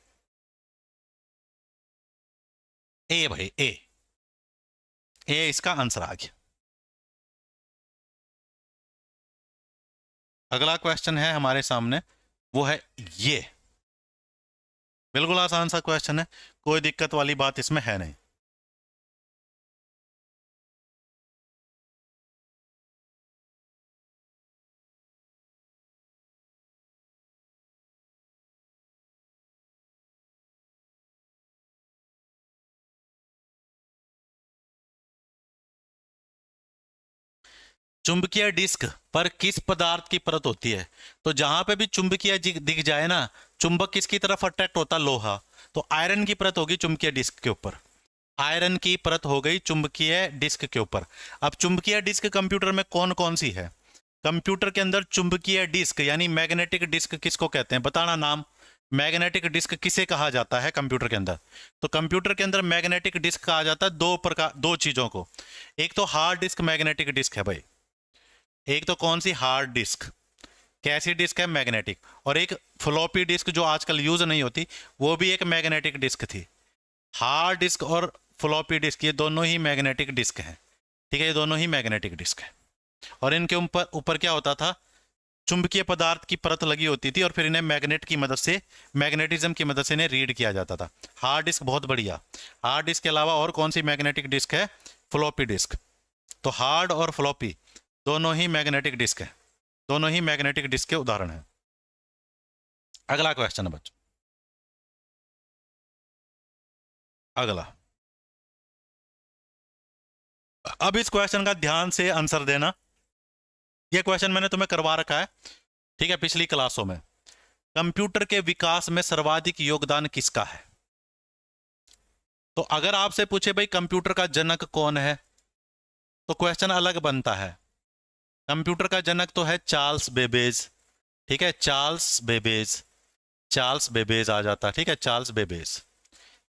ए भाई ए इसका आंसर आ गया। अगला क्वेश्चन है हमारे सामने, वो है ये। बिल्कुल आसान सा क्वेश्चन है, कोई दिक्कत वाली बात इसमें है नहीं। चुंबकीय डिस्क पर किस पदार्थ की परत होती है? तो जहां पे भी चुंबकीय दिख जाए ना, चुंबक किसकी तरफ अट्रैक्ट होता है? लोहा। तो आयरन की परत होगी चुंबकीय डिस्क के ऊपर। आयरन की परत हो गई चुंबकीय डिस्क के ऊपर। अब चुंबकीय डिस्क कंप्यूटर में कौन कौन सी है? कंप्यूटर के अंदर चुंबकीय डिस्क यानी मैग्नेटिक डिस्क किसको कहते हैं? बताना नाम। मैग्नेटिक डिस्क किसे कहा जाता है कंप्यूटर के अंदर? तो कंप्यूटर के अंदर मैग्नेटिक डिस्क कहा जाता है दो चीजों को। एक तो हार्ड डिस्क मैग्नेटिक डिस्क है भाई, एक तो कौन सी हार्ड डिस्क, कैसी डिस्क है, मैग्नेटिक। और एक फ्लॉपी डिस्क जो आजकल यूज नहीं होती, वो भी एक मैग्नेटिक डिस्क थी। हार्ड डिस्क और फ्लॉपी डिस्क ये दोनों ही मैग्नेटिक डिस्क हैं, ठीक है, ये दोनों ही मैग्नेटिक डिस्क हैं। और इनके ऊपर ऊपर क्या होता था, चुंबकीय पदार्थ की परत लगी होती थी और फिर इन्हें मैग्नेट की मदद से, मैग्नेटिज्म की मदद से इन्हें रीड किया जाता था। हार्ड डिस्क बहुत बढ़िया। हार्ड डिस्क के अलावा और कौन सी मैग्नेटिक डिस्क है? Floppy disk. तो हार्ड और फ्लॉपी दोनों ही मैग्नेटिक डिस्क है, दोनों ही मैग्नेटिक डिस्क के उदाहरण हैं। अगला क्वेश्चन है बच्चों, अगला। अब इस क्वेश्चन का ध्यान से आंसर देना। यह क्वेश्चन मैंने तुम्हें करवा रखा है, ठीक है, पिछली क्लासों में। कंप्यूटर के विकास में सर्वाधिक योगदान किसका है? तो अगर आपसे पूछे भाई कंप्यूटर का जनक कौन है, तो क्वेश्चन अलग बनता है। कंप्यूटर का जनक तो है चार्ल्स बेबेज, ठीक है, चार्ल्स बेबेज, चार्ल्स बेबेज आ जाता, ठीक है, चार्ल्स बेबेज।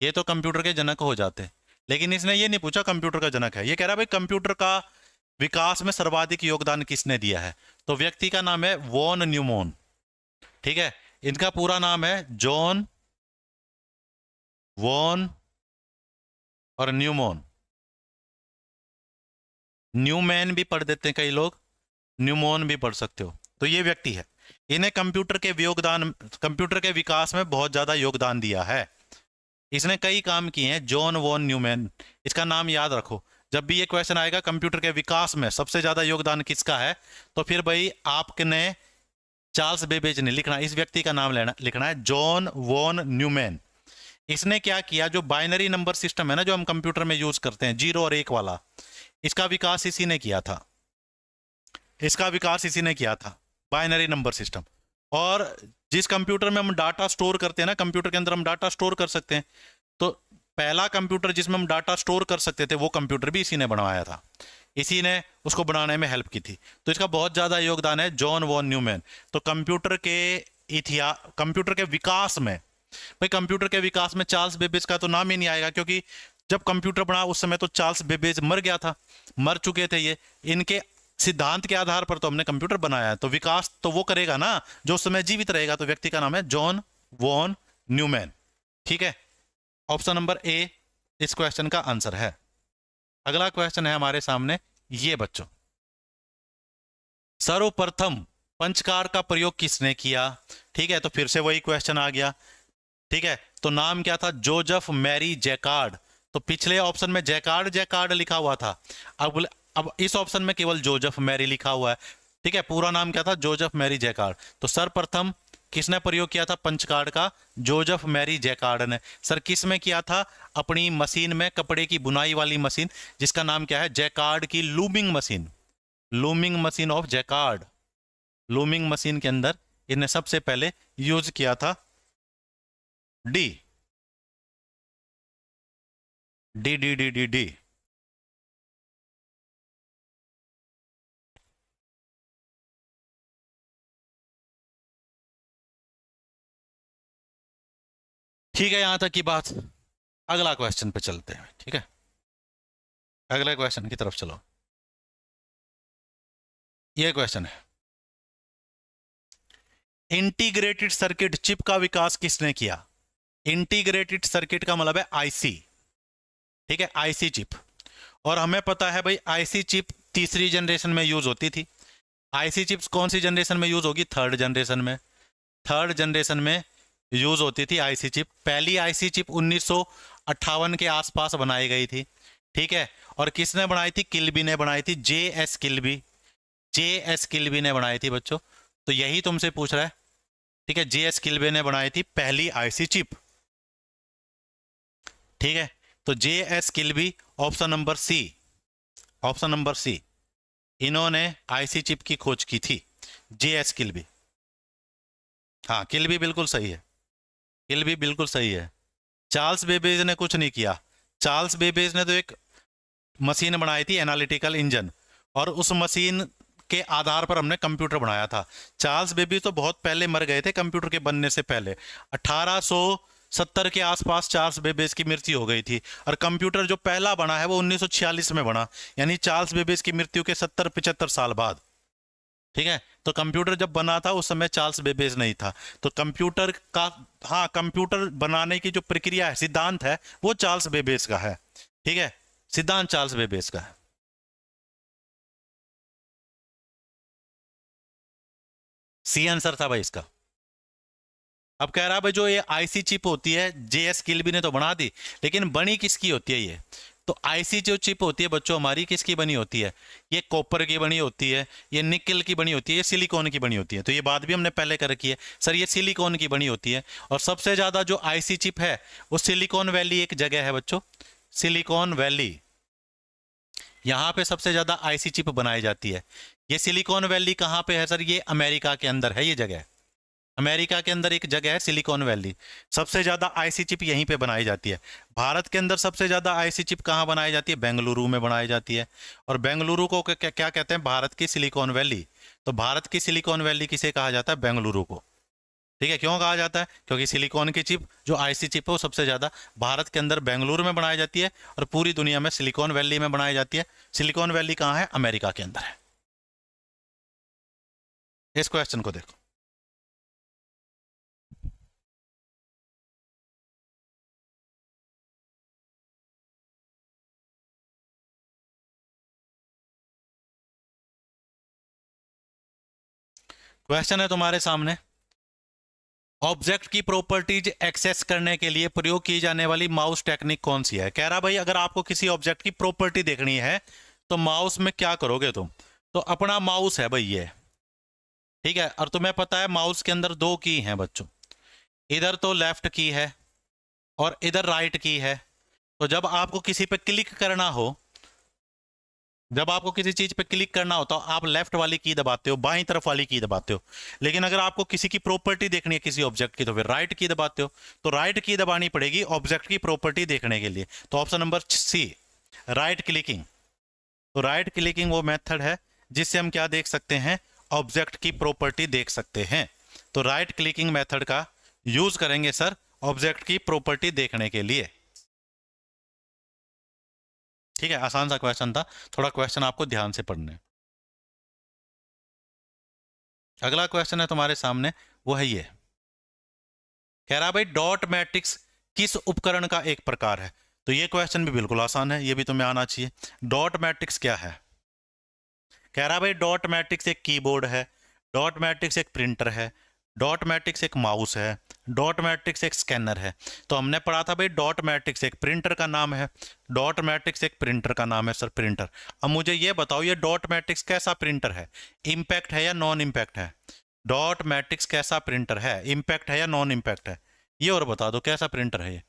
ये तो कंप्यूटर के जनक हो जाते। लेकिन इसने ये नहीं पूछा कंप्यूटर का जनक है, ये कह रहा भाई कंप्यूटर का विकास में सर्वाधिक योगदान किसने दिया है। तो व्यक्ति का नाम है वॉन न्यूमैन, ठीक है, इनका पूरा नाम है जॉन वॉन और न्यूमैन। न्यूमैन भी पढ़ देते हैं कई लोग, न्यूमोन भी पढ़ सकते हो। तो ये व्यक्ति है, इन्हें कंप्यूटर के विकास में बहुत ज्यादा योगदान दिया है। इसने कई काम किए हैं, जॉन वॉन न्यूमैन, इसका नाम याद रखो। जब भी ये क्वेश्चन आएगा कंप्यूटर के विकास में सबसे ज्यादा योगदान किसका है, तो फिर भाई आपने चार्ल्स बेबेज ने लिखना, इस व्यक्ति का नाम लिखना है जॉन वॉन न्यूमैन। इसने क्या किया, जो बाइनरी नंबर सिस्टम है ना, जो हम कंप्यूटर में यूज करते हैं 0 और 1 वाला, इसका विकास इसी ने किया था, इसका विकास इसी ने किया था, बाइनरी नंबर सिस्टम। और जिस कंप्यूटर में हम डाटा स्टोर करते हैं ना, कंप्यूटर के अंदर हम डाटा स्टोर कर सकते हैं, तो पहला कंप्यूटर जिसमें हम डाटा स्टोर कर सकते थे वो कंप्यूटर भी इसी ने बनवाया था, इसी ने उसको बनाने में हेल्प की थी। तो इसका बहुत ज्यादा योगदान है जॉन वॉन न्यूमैन। तो कंप्यूटर के विकास में, भाई कंप्यूटर के विकास में चार्ल्स बेबेज का तो नाम ही नहीं आएगा, क्योंकि जब कंप्यूटर बना उस समय तो चार्ल्स बेबेज मर गया था, मर चुके थे ये। इनके सिद्धांत के आधार पर तो हमने कंप्यूटर बनाया है, तो विकास तो वो करेगा ना जो उस समय जीवित रहेगा। तो व्यक्ति का नाम है जॉन वॉन न्यूमैन, ठीक है। ऑप्शन नंबर ए इस क्वेश्चन का आंसर है। अगला क्वेश्चन है हमारे सामने ये बच्चों, सर्वप्रथम पंचकार का प्रयोग किसने किया? ठीक है, तो फिर से वही क्वेश्चन आ गया, ठीक है। तो नाम क्या था? Joseph Marie Jacquard. तो पिछले ऑप्शन में जैकार्ड लिखा हुआ था, अब इस ऑप्शन में केवल जोसेफ मैरी लिखा हुआ है, ठीक है। पूरा नाम क्या था? Joseph Marie Jacquard. तो सर्वप्रथम किसने प्रयोग किया था पंचकार्ड का? जोसेफ मैरी जैकार्ड ने। सर किस में किया था? अपनी मशीन में, कपड़े की बुनाई वाली मशीन, जिसका नाम क्या है? जैकार्ड की looming machine, looming machine of Jacquard. Looming machine के अंदर इन्हें सबसे पहले यूज किया था D D D D D D ठीक है, यहां तक की बात। अगला क्वेश्चन पे चलते हैं, ठीक है, अगले क्वेश्चन की तरफ चलो। यह क्वेश्चन है, इंटीग्रेटेड सर्किट चिप का विकास किसने किया? इंटीग्रेटेड सर्किट का मतलब है आईसी, ठीक है, आईसी चिप। और हमें पता है भाई आईसी चिप तीसरी जनरेशन में यूज होती थी। आईसी चिप्स कौन सी जनरेशन में यूज होगी? थर्ड जनरेशन में। थर्ड जनरेशन में यूज होती थी आईसी चिप। पहली आईसी चिप 1958 के आसपास बनाई गई थी, ठीक है। और किसने बनाई थी? किल्बी ने बनाई थी, जेएस किल्बी ने बनाई थी बच्चों। तो यही तुमसे पूछ रहा है, ठीक है, जेएस किल्बी ने बनाई थी पहली आईसी चिप, ठीक है। तो JS Kilby, option number C, option number C, इन्होंने आईसी चिप की खोज की थी, जेएस किल्बी। हाँ, किल्बी बिल्कुल सही है, किल्बी बिल्कुल सही है। चार्ल्स बेबेज ने कुछ नहीं किया। चार्ल्स बेबेज ने तो एक मशीन बनाई थी, एनालिटिकल इंजन, और उस मशीन के आधार पर हमने कंप्यूटर बनाया था। चार्ल्स बेबेज तो बहुत पहले मर गए थे कंप्यूटर के बनने से पहले। 1870 के आसपास चार्ल्स बेबेज की मृत्यु हो गई थी, और कंप्यूटर जो पहला बना है वो 1946 में बना, यानी चार्ल्स बेबेज की मृत्यु के 70-75 साल बाद। ठीक है, तो कंप्यूटर जब बना था उस समय चार्ल्स बेबेज नहीं था। तो कंप्यूटर का, हाँ, कंप्यूटर बनाने की जो प्रक्रिया है, सिद्धांत है, वो चार्ल्स बेबेज का है। ठीक है, सिद्धांत चार्ल्स बेबेज का है। सी आंसर था भाई इसका। अब कह रहा भाई जो ये आईसी चिप होती है, जेएस किल्बी ने तो बना दी, लेकिन बनी किसकी होती है ये? तो आईसी जो चिप होती है बच्चों हमारी, किसकी बनी होती है? ये कॉपर की बनी होती है, ये निकल की बनी होती है, ये सिलिकॉन की बनी होती है। तो ये बात भी हमने पहले कर रखी है सर, ये सिलिकॉन की बनी होती है। और सबसे ज्यादा जो आईसी चिप है वो सिलिकॉन वैली एक जगह है बच्चों, सिलिकॉन वैली, यहाँ पे सबसे ज्यादा आईसी चिप बनाई जाती है। ये सिलिकॉन वैली कहाँ पे है सर? ये अमेरिका के अंदर है, ये जगह अमेरिका के अंदर एक जगह है सिलिकॉन वैली, सबसे ज्यादा आईसी चिप यहीं पे बनाई जाती है। भारत के अंदर सबसे ज्यादा आईसी चिप कहाँ बनाई जाती है? बेंगलुरु में बनाई जाती है। और बेंगलुरु को क्या कहते हैं? भारत की सिलिकॉन वैली। तो भारत की सिलिकॉन वैली किसे कहा जाता है? बेंगलुरु को। ठीक है, क्यों कहा जाता है? क्योंकि सिलिकॉन की चिप, जो आईसी चिप है, वो सबसे ज्यादा भारत के अंदर बेंगलुरु में बनाई जाती है, और पूरी दुनिया में सिलिकॉन वैली में बनाई जाती है। सिलिकॉन वैली कहाँ है? अमेरिका के अंदर है। इस क्वेश्चन को देखो, क्वेश्चन है तुम्हारे सामने, ऑब्जेक्ट की प्रॉपर्टीज एक्सेस करने के लिए प्रयोग की जाने वाली माउस टेक्निक कौन सी है? कह रहा भाई अगर आपको किसी ऑब्जेक्ट की प्रॉपर्टी देखनी है तो माउस में क्या करोगे तुम? तो अपना माउस है भाई ये, ठीक है, और तुम्हें पता है माउस के अंदर दो की हैं बच्चों, इधर तो लेफ्ट की है और इधर राइट की है। तो जब आपको किसी पे क्लिक करना हो, जब आपको किसी चीज पे क्लिक करना होता है आप लेफ्ट वाली की दबाते हो, बाईं तरफ वाली की दबाते हो। लेकिन अगर आपको किसी की प्रॉपर्टी देखनी है किसी ऑब्जेक्ट की तो फिर राइट की दबाते हो। तो राइट की दबानी पड़ेगी ऑब्जेक्ट की प्रॉपर्टी देखने के लिए। तो option number C, right clicking. तो राइट क्लिकिंग वो मेथड है जिससे हम क्या देख सकते हैं? ऑब्जेक्ट की प्रॉपर्टी देख सकते हैं। तो राइट क्लिकिंग मेथड का यूज करेंगे सर ऑब्जेक्ट की प्रॉपर्टी देखने के लिए। ठीक है, आसान सा क्वेश्चन था, थोड़ा क्वेश्चन आपको ध्यान से पढ़ना है। अगला क्वेश्चन है तुम्हारे सामने, वो है ये, कह रहा भाई डॉट मैट्रिक्स किस उपकरण का एक प्रकार है? तो ये क्वेश्चन भी बिल्कुल आसान है, ये भी तुम्हें आना चाहिए। डॉट मैट्रिक्स क्या है? कह रहा भाई डॉट मैट्रिक्स एक कीबोर्ड है, डॉट मैट्रिक्स एक प्रिंटर है, डॉट मैट्रिक्स एक माउस है, डॉट मैट्रिक्स एक स्कैनर है। तो हमने पढ़ा था भाई डॉट मैट्रिक्स एक प्रिंटर का नाम है, डॉट मैट्रिक्स एक प्रिंटर का नाम है सर, प्रिंटर। अब मुझे ये बताओ ये डॉट मैट्रिक्स कैसा प्रिंटर है? इम्पैक्ट है या नॉन इम्पैक्ट है? डॉट मैट्रिक्स कैसा प्रिंटर है? इम्पैक्ट है या नॉन इम्पैक्ट है? ये और बता दो कैसा प्रिंटर है ये,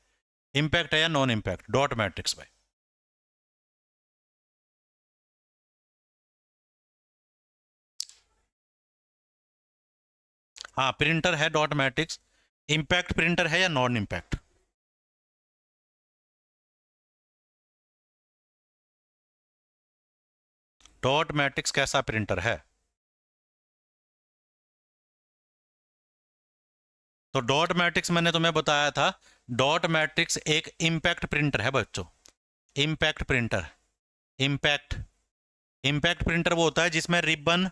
इम्पैक्ट है या नॉन इम्पैक्ट? डॉट मैट्रिक्स भाई। हाँ प्रिंटर है डॉट मैट्रिक्स, इम्पैक्ट प्रिंटर है या नॉन इम्पैक्ट? डॉट मैट्रिक्स कैसा प्रिंटर है? तो डॉट मैट्रिक्स मैंने तुम्हें बताया था, डॉट मैट्रिक्स एक इम्पैक्ट प्रिंटर है बच्चों, impact printer. Impact, impact printer वो होता है जिसमें रिबन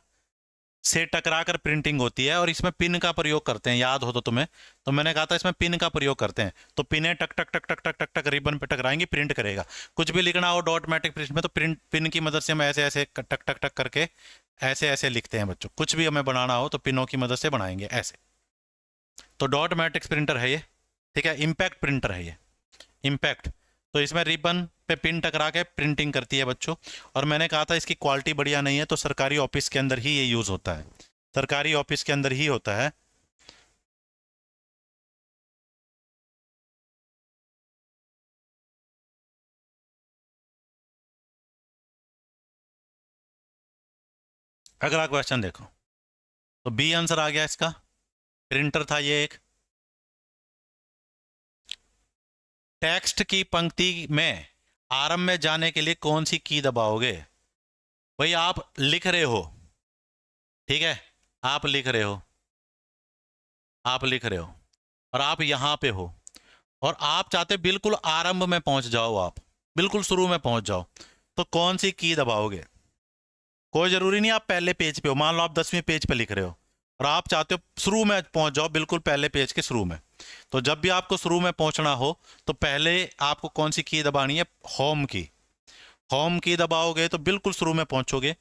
से टकरा कर प्रिंटिंग होती है, और इसमें पिन का प्रयोग करते हैं, याद हो तो तुम्हें, तो मैंने कहा था इसमें पिन का प्रयोग करते हैं। तो पिने टक टक टक टक टक टक टक रिबन पे टकराएंगी, प्रिंट करेगा। कुछ भी लिखना हो डॉट मैट्रिक प्रिंट में तो प्रिंट पिन की मदद से हम ऐसे ऐसे टक टक टक करके ऐसे ऐसे लिखते हैं बच्चों। कुछ भी हमें बनाना हो तो पिनों की मदद से बनाएंगे ऐसे। तो डॉट मैट्रिक्स प्रिंटर है ये, ठीक है, इम्पैक्ट प्रिंटर है ये, इम्पैक्ट। तो इसमें रिबन पे पिन टकरा के प्रिंटिंग करती है बच्चों। और मैंने कहा था इसकी क्वालिटी बढ़िया नहीं है, तो सरकारी ऑफिस के अंदर ही ये यूज होता है, सरकारी ऑफिस के अंदर ही होता है। अगला क्वेश्चन देखो, तो बी आंसर आ गया इसका, प्रिंटर था ये एक। टेक्स्ट की पंक्ति में आरंभ में जाने के लिए कौन सी की दबाओगे? भाई आप लिख रहे हो, ठीक है, आप लिख रहे हो, आप लिख रहे हो और आप यहाँ पे हो और आप चाहते बिल्कुल आरंभ में पहुंच जाओ, आप बिल्कुल शुरू में पहुंच जाओ, तो कौन सी की दबाओगे? कोई जरूरी नहीं आप पहले पेज पे हो, मान लो आप 10वें पेज पे लिख रहे हो और आप चाहते हो शुरू में पहुंच जाओ, बिल्कुल पहले पेज के शुरू में। तो जब भी आपको शुरू में पहुंचना हो तो पहले आपको कौन सी की दबानी है? होम की। होम की दबाओगे तो बिल्कुल शुरू में पहुंचोगे।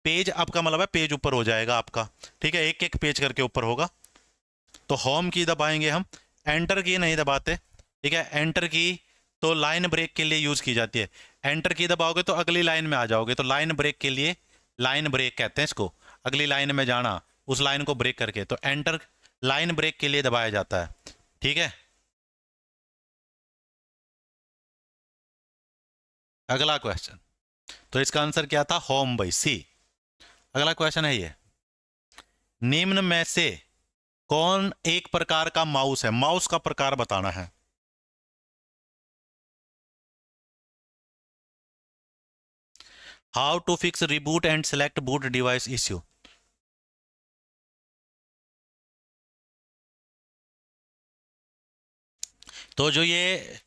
पेज आपका मतलब है पेज ऊपर हो जाएगा आपका, ठीक है, एक एक पेज करके ऊपर होगा। तो होम की दबाएंगे हम, एंटर की नहीं दबाते, ठीक है। एंटर की तो लाइन ब्रेक के लिए यूज की जाती है, एंटर की दबाओगे तो अगली लाइन में आ जाओगे, तो लाइन ब्रेक के लिए, लाइन ब्रेक कहते हैं इसको, अगली लाइन में जाना, उस लाइन को ब्रेक करके, तो एंटर लाइन ब्रेक के लिए दबाया जाता है, ठीक है। अगला क्वेश्चन, तो इसका आंसर क्या था? होम बाई सी। अगला क्वेश्चन है ये, निम्न में से कौन एक प्रकार का माउस है? माउस का प्रकार बताना है। How to fix reboot and select boot device issue. तो जो ये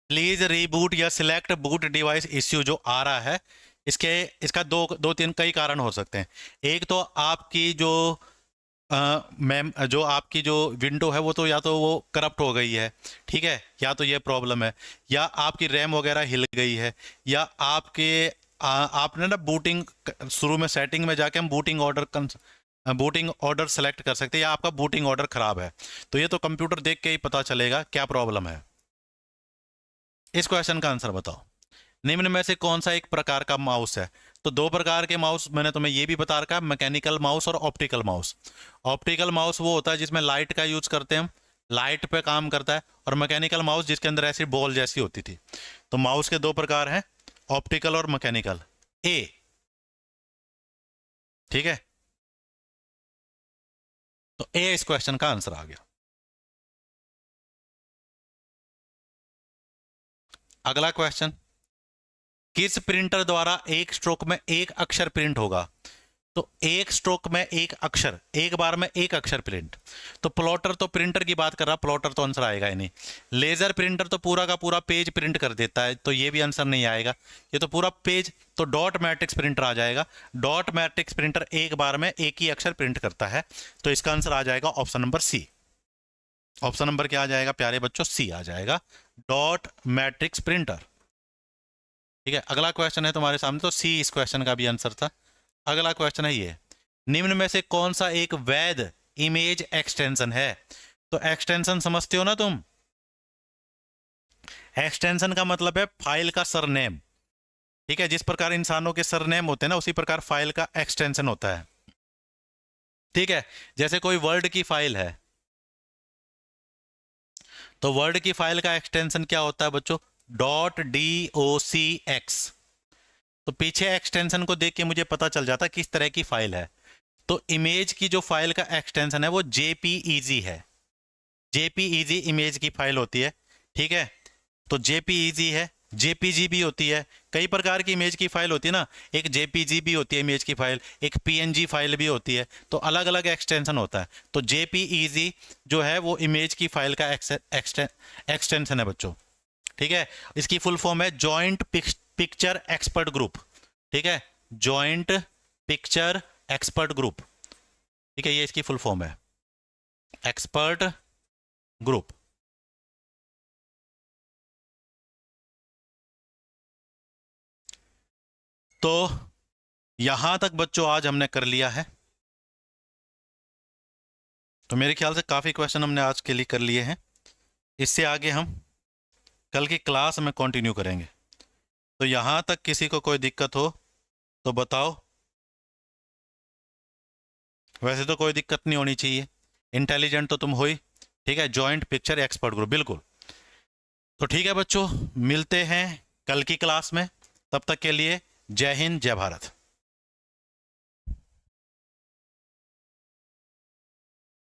प्लीज रीबूट या सिलेक्ट बूट डिवाइस इश्यू जो आ रहा है, इसका दो तीन कई कारण हो सकते हैं। एक तो आपकी जो जो आपकी जो विंडो है वो तो या तो वो करप्ट हो गई है, ठीक है, या तो ये प्रॉब्लम है, या आपकी रैम वगैरह हिल गई है, या आपने ना बूटिंग शुरू में सेटिंग में जाके हम बूटिंग ऑर्डर सेलेक्ट कर सकते हैं, या आपका बूटिंग ऑर्डर खराब है। तो ये तो कंप्यूटर देख के ही पता चलेगा क्या प्रॉब्लम है। इस क्वेश्चन का आंसर बताओ, निम्न में से कौन सा एक प्रकार का माउस है? तो दो प्रकार के माउस मैंने तुम्हें ये भी बता रखा है, मैकेनिकल माउस और ऑप्टिकल माउस। ऑप्टिकल माउस वो होता है जिसमें लाइट का यूज करते हैं हम, लाइट पे काम करता है, और मैकेनिकल माउस जिसके अंदर ऐसी बॉल जैसी होती थी। तो माउस के दो प्रकार हैं, ऑप्टिकल और मैकेनिकल। ए, ठीक है, तो ए इस क्वेश्चन का आंसर आ गया। अगला क्वेश्चन, किस प्रिंटर द्वारा एक स्ट्रोक में एक अक्षर प्रिंट होगा? तो एक स्ट्रोक में एक अक्षर, एक बार में एक अक्षर प्रिंट। तो प्लॉटर तो प्रिंटर की बात कर रहा, प्लॉटर तो आंसर आएगा ही नहीं। लेजर प्रिंटर तो पूरा का पूरा पेज प्रिंट कर देता है, तो ये भी आंसर नहीं आएगा। ये तो पूरा पेज, तो डॉट मैट्रिक्स प्रिंटर आ जाएगा। डॉट मैट्रिक्स प्रिंटर एक बार में एक ही अक्षर प्रिंट करता है, तो इसका आंसर आ जाएगा option number C. Option number क्या आ जाएगा प्यारे बच्चों? सी आ जाएगा, डॉट मैट्रिक्स प्रिंटर, ठीक है। अगला क्वेश्चन है तुम्हारे सामने, तो सी इस क्वेश्चन का भी आंसर था। अगला क्वेश्चन है ये, निम्न में से कौन सा एक वैध इमेज एक्सटेंशन है? तो एक्सटेंशन समझते हो ना तुम, एक्सटेंशन का मतलब है फाइल का सरनेम, ठीक है। जिस प्रकार इंसानों के सरनेम होते हैं ना, उसी प्रकार फाइल का एक्सटेंशन होता है, ठीक है। जैसे कोई वर्ड की फाइल है, तो वर्ड की फाइल का एक्सटेंशन क्या होता है बच्चों? .docx। तो पीछे एक्सटेंशन को देख के मुझे पता चल जाता किस तरह की फाइल है। तो इमेज की जो फाइल का एक्सटेंशन है वो JPEG है, JPEG इमेज की फाइल होती है, ठीक है। तो JPEG है, JPG भी होती है, कई प्रकार की इमेज की फाइल होती है ना, एक JPG भी होती है इमेज की फाइल, एक PNG फाइल भी होती है, तो अलग अलग एक्सटेंशन होता है। तो JPEG जो है वो इमेज की फाइल का एक्सटेंशन है बच्चों, ठीक है। इसकी फुल फॉर्म है जॉइंट पिक्चर एक्सपर्ट ग्रुप, ठीक है, जॉइंट पिक्चर एक्सपर्ट ग्रुप, ठीक है, ये इसकी फुल फॉर्म है, एक्सपर्ट ग्रुप। तो यहां तक बच्चों आज हमने कर लिया है। तो मेरे ख्याल से काफी क्वेश्चन हमने आज के लिए कर लिए हैं। इससे आगे हम कल की क्लास में कंटिन्यू करेंगे। तो यहां तक किसी को कोई दिक्कत हो तो बताओ। वैसे तो कोई दिक्कत नहीं होनी चाहिए, इंटेलिजेंट तो तुम हो ही, ठीक है। जॉइंट पिक्चर एक्सपर्ट ग्रुप, बिल्कुल। तो ठीक है बच्चों, मिलते हैं कल की क्लास में। तब तक के लिए जय हिंद, जय भारत।